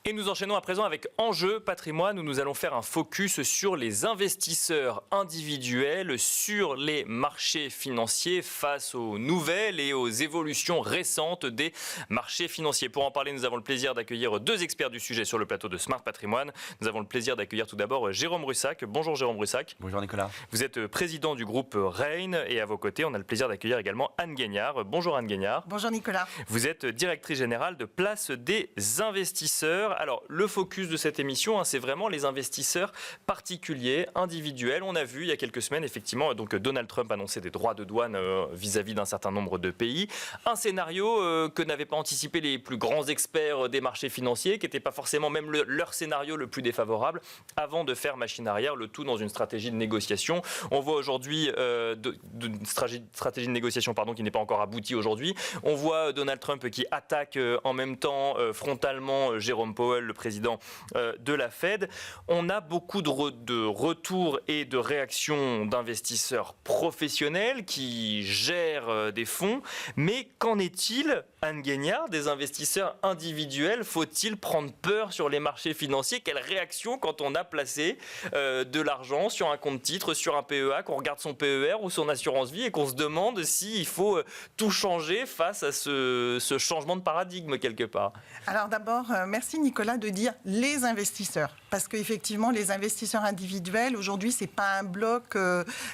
Et nous enchaînons à présent avec Enjeu Patrimoine où nous allons faire un focus sur les investisseurs individuels sur les marchés financiers face aux nouvelles et aux évolutions récentes des marchés financiers. Pour en parler, nous avons le plaisir d'accueillir deux experts du sujet sur le plateau de Smart Patrimoine. Nous avons le plaisir d'accueillir tout d'abord Jérôme Brussac. Bonjour Jérôme Brussac. Bonjour Nicolas. Vous êtes président du groupe Rain et à vos côtés, on a le plaisir d'accueillir également Anne Guignard. Bonjour Anne Guignard. Bonjour Nicolas. Vous êtes directrice générale de Place des investisseurs. Alors, le focus de cette émission, c'est vraiment les investisseurs particuliers, individuels. On a vu il y a quelques semaines, effectivement, donc Donald Trump annonçait des droits de douane vis-à-vis d'un certain nombre de pays. Un scénario que n'avaient pas anticipé les plus grands experts des marchés financiers, qui n'était pas forcément même leur scénario le plus défavorable, avant de faire machine arrière, le tout dans une stratégie de négociation. On voit aujourd'hui une stratégie de négociation qui n'est pas encore aboutie aujourd'hui. On voit Donald Trump qui attaque en même temps frontalement Jérôme Powell, le président de la Fed. On a beaucoup de retours et de réactions d'investisseurs professionnels qui gèrent des fonds. Mais qu'en est-il, Anne Guignard, des investisseurs individuels? Faut-il prendre peur sur les marchés financiers? Quelle réaction quand on a placé de l'argent sur un compte titre, sur un PEA, qu'on regarde son PER ou son assurance vie et qu'on se demande s'il faut tout changer face à ce changement de paradigme quelque part? Alors d'abord, merci Nicolas de dire les investisseurs, parce qu'effectivement les investisseurs individuels aujourd'hui c'est pas un bloc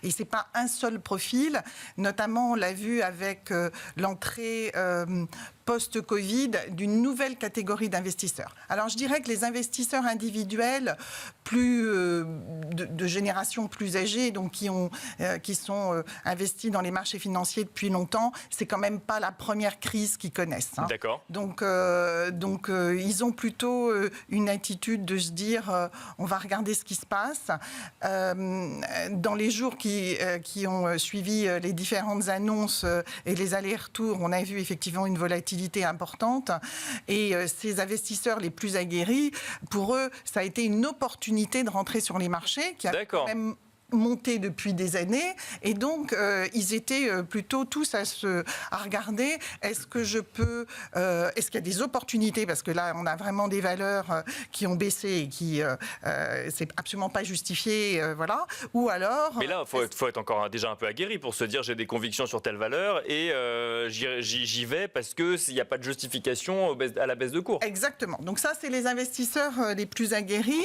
et c'est pas un seul profil. Notamment on l'a vu avec l'entrée post-Covid d'une nouvelle catégorie d'investisseurs. Alors je dirais que les investisseurs individuels de génération plus âgée, donc qui sont investis dans les marchés financiers depuis longtemps, c'est quand même pas la première crise qu'ils connaissent. Hein. D'accord. Donc ils ont plutôt une attitude de se dire on va regarder ce qui se passe. Dans les jours qui ont suivi les différentes annonces et les allers-retours, on a vu effectivement une volatilité importante. Et ces investisseurs les plus aguerris, pour eux, ça a été une opportunité de rentrer sur les marchés qui a quand même monté depuis des années, et donc ils étaient plutôt tous à regarder est-ce qu'il y a des opportunités, parce que là on a vraiment des valeurs qui ont baissé et qui c'est absolument pas justifié, voilà, ou alors... Mais là faut être encore déjà un peu aguerri pour se dire j'ai des convictions sur telle valeur et j'y vais parce qu'il n'y a pas de justification à la baisse de cours. Exactement, donc ça c'est les investisseurs les plus aguerris.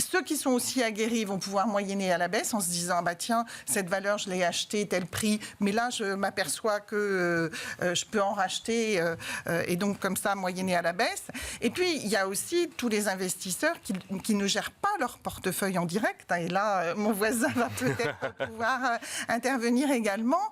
Ceux qui sont aussi aguerris vont pouvoir moyenner à la baisse en se disant bah tiens, cette valeur je l'ai achetée tel prix, mais là je m'aperçois que je peux en racheter et donc comme ça moyenner à la baisse. Et puis il y a aussi tous les investisseurs qui ne gèrent pas leur portefeuille en direct, et là mon voisin va peut-être pouvoir intervenir également,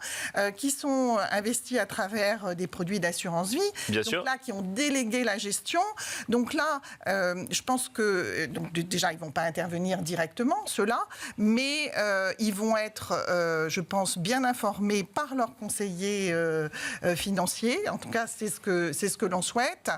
qui sont investis à travers des produits d'assurance vie. Bien donc sûr. Là qui ont délégué la gestion. Donc là je pense que déjà ils vont pas intervenir directement, ceux-là, mais ils vont être, je pense, bien informés par leurs conseillers financiers. En tout cas, c'est ce que l'on souhaite,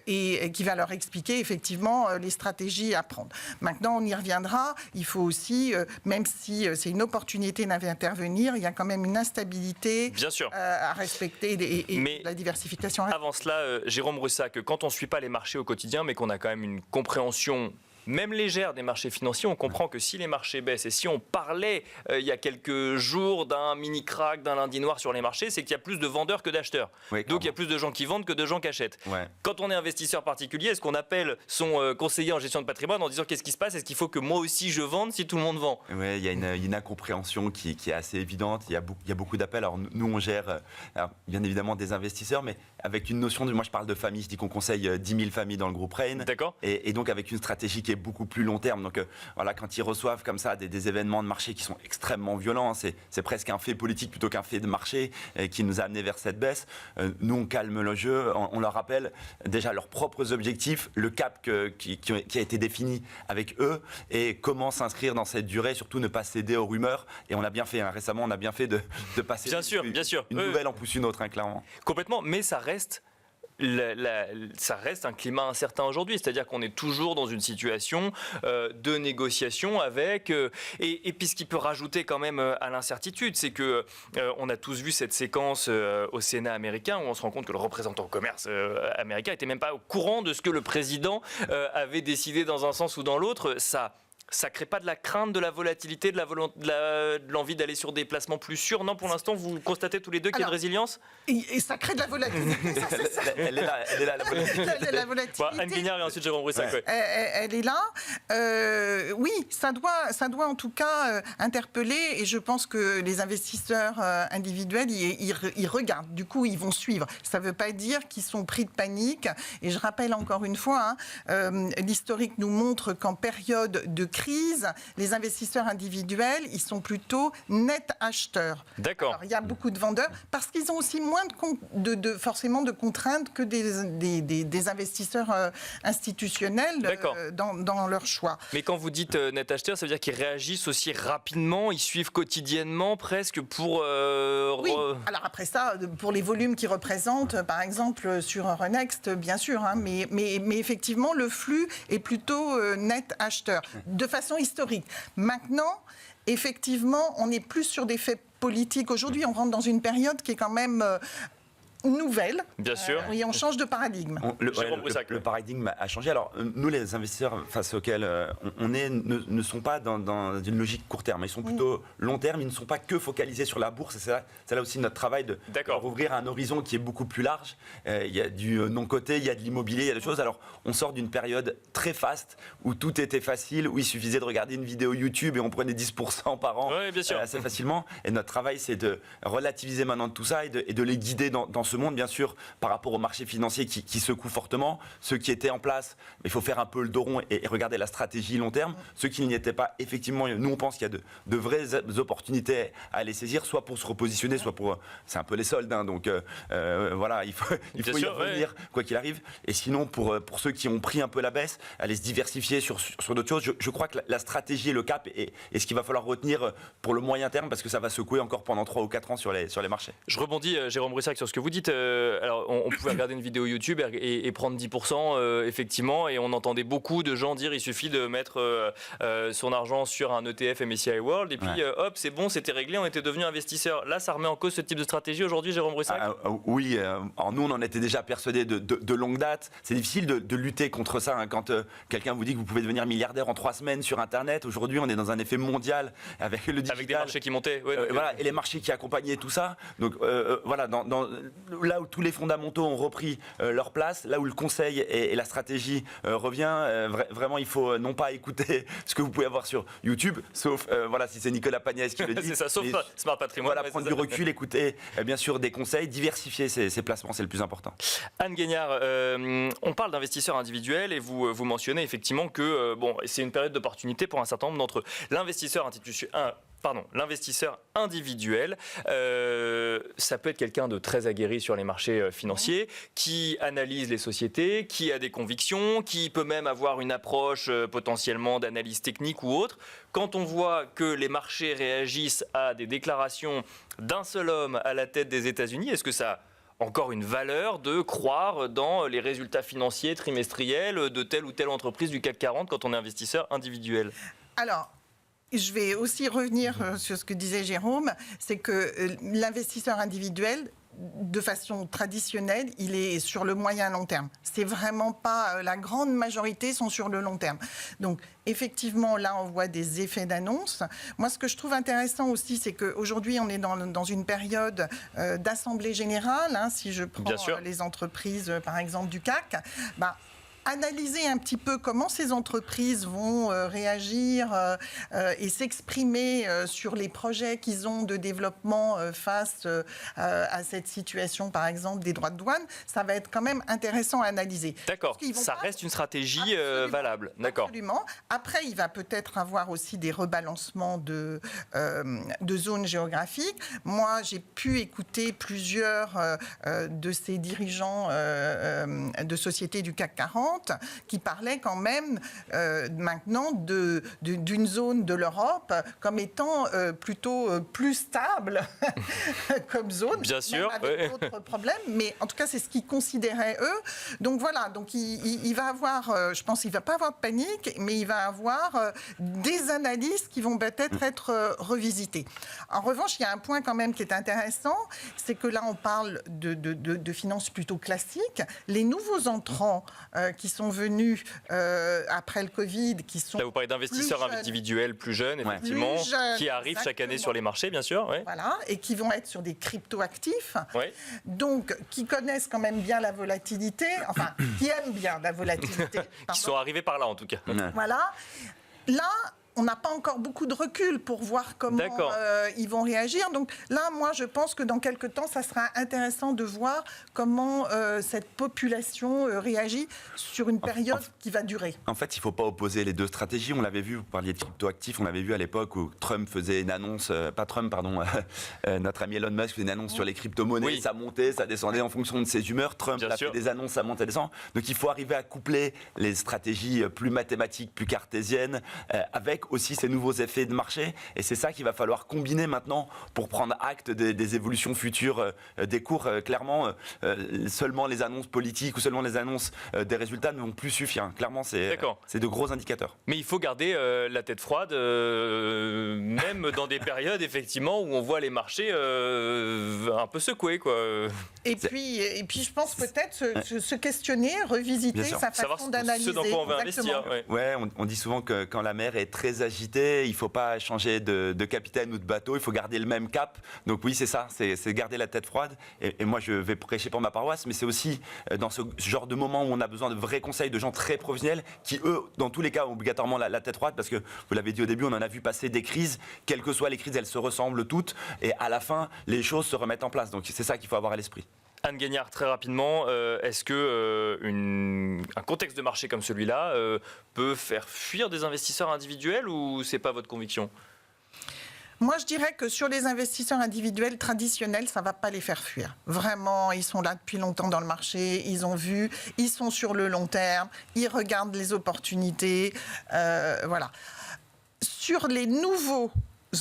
et qui va leur expliquer effectivement les stratégies à prendre. Maintenant, on y reviendra. Il faut aussi, même si c'est une opportunité d'intervenir, il y a quand même une instabilité Bien sûr. À respecter et la diversification. Avant cela, Jérôme Brussac, quand on ne suit pas les marchés au quotidien, mais qu'on a quand même une compréhension même légère des marchés financiers, on comprend que si les marchés baissent et si on parlait il y a quelques jours d'un mini-crack, d'un lundi noir sur les marchés, c'est qu'il y a plus de vendeurs que d'acheteurs. Oui, donc il y a plus de gens qui vendent que de gens qui achètent. Ouais. Quand on est investisseur particulier, est-ce qu'on appelle son conseiller en gestion de patrimoine en disant qu'est-ce qui se passe? Est-ce qu'il faut que moi aussi je vende si tout le monde vend? Oui, il y a une incompréhension qui est assez évidente. Il y a beaucoup d'appels. Alors nous, on gère bien évidemment des investisseurs, mais avec une notion moi je parle de famille, je dis qu'on conseille 10 000 familles dans le groupe Rain. D'accord. Et donc avec une stratégie qui est beaucoup plus long terme. Donc voilà, quand ils reçoivent comme ça des événements de marché qui sont extrêmement violents, c'est presque un fait politique plutôt qu'un fait de marché qui nous a amené vers cette baisse. Nous, on calme le jeu, on leur rappelle déjà leurs propres objectifs, le cap qui a été défini avec eux et comment s'inscrire dans cette durée, surtout ne pas céder aux rumeurs. Et on a bien fait, récemment, on a bien fait de passer bien sûr. Une nouvelle en pousse une autre, clairement. Complètement, mais ça reste ça reste un climat incertain aujourd'hui, c'est-à-dire qu'on est toujours dans une situation de négociation avec... et puis ce qui peut rajouter quand même à l'incertitude, c'est que on a tous vu cette séquence au Sénat américain où on se rend compte que le représentant au commerce américain n'était même pas au courant de ce que le président avait décidé dans un sens ou dans l'autre. Ça crée pas de la crainte, de la volatilité, de l'envie d'aller sur des placements plus sûrs? Non, pour l'instant, vous constatez tous les deux qu'il y a une résilience? Et ça crée de la volatilité. Ça, c'est ça. Elle est là, la volatilité. La volatilité. Bon, Anne Guignard et ensuite Jérôme Brussac. Ouais. Elle est là. Oui, ça doit en tout cas interpeller, et je pense que les investisseurs individuels, ils regardent. Du coup, ils vont suivre. Ça ne veut pas dire qu'ils sont pris de panique. Et je rappelle encore une fois, l'historique nous montre qu'en période de crise, les investisseurs individuels, ils sont plutôt net acheteurs. D'accord. Alors, il y a beaucoup de vendeurs parce qu'ils ont aussi moins forcément de contraintes que des investisseurs institutionnels dans leur choix. Mais quand vous dites net acheteur, ça veut dire qu'ils réagissent aussi rapidement, ils suivent quotidiennement presque pour... Oui, alors après ça, pour les volumes qu'ils représentent, par exemple sur Euronext, bien sûr, mais effectivement, le flux est plutôt net acheteur, de façon historique. Maintenant, effectivement, on est plus sur des faits politiques. Aujourd'hui, on rentre dans une période qui est quand même... nouvelle. Bien sûr. Oui, on change de paradigme. Le paradigme a changé. Alors, nous, les investisseurs face auxquels on est ne sont pas dans une logique court terme. Ils sont plutôt long terme. Ils ne sont pas que focalisés sur la bourse. C'est là aussi notre travail de ouvrir un horizon qui est beaucoup plus large. Il y a du non-coté, il y a de l'immobilier, il y a des choses. Alors, on sort d'une période très faste où tout était facile, où il suffisait de regarder une vidéo YouTube et on prenait 10% par an assez facilement. Et notre travail, c'est de relativiser maintenant tout ça et de les guider dans ce monde, bien sûr, par rapport au marché financier qui secoue fortement. Ceux qui étaient en place, il faut faire un peu le dos rond et regarder la stratégie long terme. Ceux qui n'y étaient pas, effectivement, nous, on pense qu'il y a de vraies opportunités à les saisir, soit pour se repositionner, soit pour... C'est un peu les soldes, donc voilà, il faut y revenir, quoi qu'il arrive. Et sinon, pour ceux qui ont pris un peu la baisse, aller se diversifier sur d'autres choses. Je crois que la stratégie et le cap est ce qu'il va falloir retenir pour le moyen terme, parce que ça va secouer encore pendant 3 ou 4 ans sur les marchés. Je rebondis, Jérôme Brussac, sur ce que vous dites. Alors, on pouvait regarder une vidéo YouTube et prendre 10%, effectivement, et on entendait beaucoup de gens dire il suffit de mettre son argent sur un ETF MSCI World, et puis hop, c'est bon, c'était réglé, on était devenu investisseur. Là, ça remet en cause ce type de stratégie aujourd'hui, Jérôme Brussac? Oui, alors nous, on en était déjà persuadés de longue date. C'est difficile de lutter contre ça. Quand quelqu'un vous dit que vous pouvez devenir milliardaire en 3 semaines sur Internet, aujourd'hui, on est dans un effet mondial avec le digital. Avec des marchés qui montaient. Voilà, et les marchés qui accompagnaient tout ça. Donc voilà, là où tous les fondamentaux ont repris leur place, là où le conseil et la stratégie revient, vraiment il faut non pas écouter ce que vous pouvez avoir sur YouTube, sauf voilà, si c'est Nicolas Pagnès qui le dit. C'est ça, sauf Smart Patrimoine. Voilà, prendre du recul, écouter bien sûr des conseils, diversifier ses placements, c'est le plus important. Anne Guignard, on parle d'investisseurs individuels et vous mentionnez effectivement que c'est une période d'opportunité pour un certain nombre d'entre eux. L'investisseur individuel, ça peut être quelqu'un de très aguerri sur les marchés financiers, qui analyse les sociétés, qui a des convictions, qui peut même avoir une approche potentiellement d'analyse technique ou autre. Quand on voit que les marchés réagissent à des déclarations d'un seul homme à la tête des États-Unis, est-ce que ça a encore une valeur de croire dans les résultats financiers trimestriels de telle ou telle entreprise du CAC 40 quand on est investisseur individuel? Alors, je vais aussi revenir sur ce que disait Jérôme, c'est que l'investisseur individuel, de façon traditionnelle, il est sur le moyen long terme. C'est vraiment pas... la grande majorité sont sur le long terme. Donc, effectivement, là, on voit des effets d'annonce. Moi, ce que je trouve intéressant aussi, c'est qu'aujourd'hui, on est dans une période d'assemblée générale. Si je prends les entreprises, par exemple, du CAC, analyser un petit peu comment ces entreprises vont réagir et s'exprimer sur les projets qu'ils ont de développement face à cette situation, par exemple, des droits de douane, ça va être quand même intéressant à analyser. D'accord, ça reste une stratégie valable. D'accord. Absolument. Après, il va peut-être avoir aussi des rebalancements de zones géographiques. Moi, j'ai pu écouter plusieurs de ces dirigeants de sociétés du CAC 40 précédente qui parlait quand même maintenant d'une zone de l'Europe comme étant plutôt plus stable comme zone. Bien sûr. Avec d'autres problèmes, mais en tout cas, c'est ce qu'ils considéraient eux. Donc voilà, donc il va avoir, je pense qu'il ne va pas avoir de panique, mais il va avoir des analyses qui vont peut-être être revisitées. En revanche, il y a un point quand même qui est intéressant, c'est que là, on parle de finances plutôt classiques. Les nouveaux entrants qui sont venus après le Covid, qui sont là, vous parlez d'investisseurs individuels plus jeunes, effectivement, plus jeunes, qui arrivent chaque année sur les marchés, bien sûr. Ouais. Voilà, et qui vont être sur des crypto-actifs, donc qui connaissent quand même bien la volatilité, enfin, qui aiment bien la volatilité. qui sont arrivés par là, en tout cas. Voilà. Là, on n'a pas encore beaucoup de recul pour voir comment ils vont réagir. Donc là, moi, je pense que dans quelques temps, ça sera intéressant de voir comment cette population réagit sur une période qui va durer. En fait, il ne faut pas opposer les deux stratégies. On l'avait vu, vous parliez de crypto-actifs, on l'avait vu à l'époque où Trump faisait une annonce, notre ami Elon Musk faisait une annonce sur les crypto-monnaies, ça montait, ça descendait en fonction de ses humeurs. Trump a fait des annonces, ça monte, ça descend. Donc il faut arriver à coupler les stratégies plus mathématiques, plus cartésiennes, avec aussi ces nouveaux effets de marché, et c'est ça qu'il va falloir combiner maintenant pour prendre acte des évolutions futures des cours. Clairement, seulement les annonces politiques ou seulement les annonces des résultats ne vont plus suffire. Clairement, c'est de gros indicateurs. Mais il faut garder la tête froide, même dans des périodes effectivement où on voit les marchés un peu secoués, quoi. Et puis, je pense peut-être se questionner, revisiter sa façon d'analyser. Ce dans quoi on veut investir. On dit souvent que quand la mer est très agité, il ne faut pas changer de capitaine ou de bateau, il faut garder le même cap. Donc oui, c'est ça, c'est garder la tête froide. Et moi, je vais prêcher pour ma paroisse, mais c'est aussi dans ce genre de moment où on a besoin de vrais conseils de gens très professionnels qui, eux, dans tous les cas, ont obligatoirement la tête froide, parce que, vous l'avez dit au début, on en a vu passer des crises. Quelles que soient les crises, elles se ressemblent toutes. Et à la fin, les choses se remettent en place. Donc c'est ça qu'il faut avoir à l'esprit. Anne Guignard, très rapidement, est-ce que un contexte de marché comme celui-là peut faire fuir des investisseurs individuels, ou c'est pas votre conviction ? Moi, je dirais que sur les investisseurs individuels traditionnels, ça ne va pas les faire fuir. Vraiment, ils sont là depuis longtemps dans le marché, ils ont vu, ils sont sur le long terme, ils regardent les opportunités. Voilà. Sur les nouveaux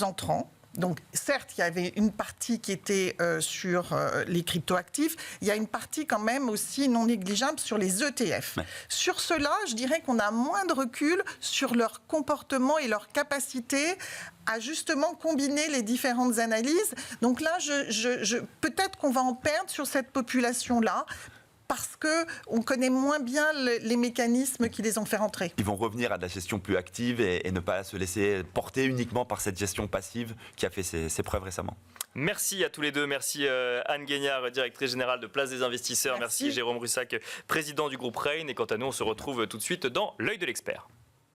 entrants, donc, certes, il y avait une partie qui était sur les cryptoactifs. Il y a une partie quand même aussi non négligeable sur les ETF. Sur cela, je dirais qu'on a moins de recul sur leur comportement et leur capacité à justement combiner les différentes analyses. Donc là, peut-être qu'on va en perdre sur cette population-là, parce qu'on connaît moins bien les mécanismes qui les ont fait rentrer. Ils vont revenir à de la gestion plus active et ne pas se laisser porter uniquement par cette gestion passive qui a fait ses preuves récemment. Merci à tous les deux. Merci Anne Guignard, directrice générale de Place des Investisseurs. Merci Jérôme Russac, président du groupe Rain. Et quant à nous, on se retrouve tout de suite dans l'œil de l'expert.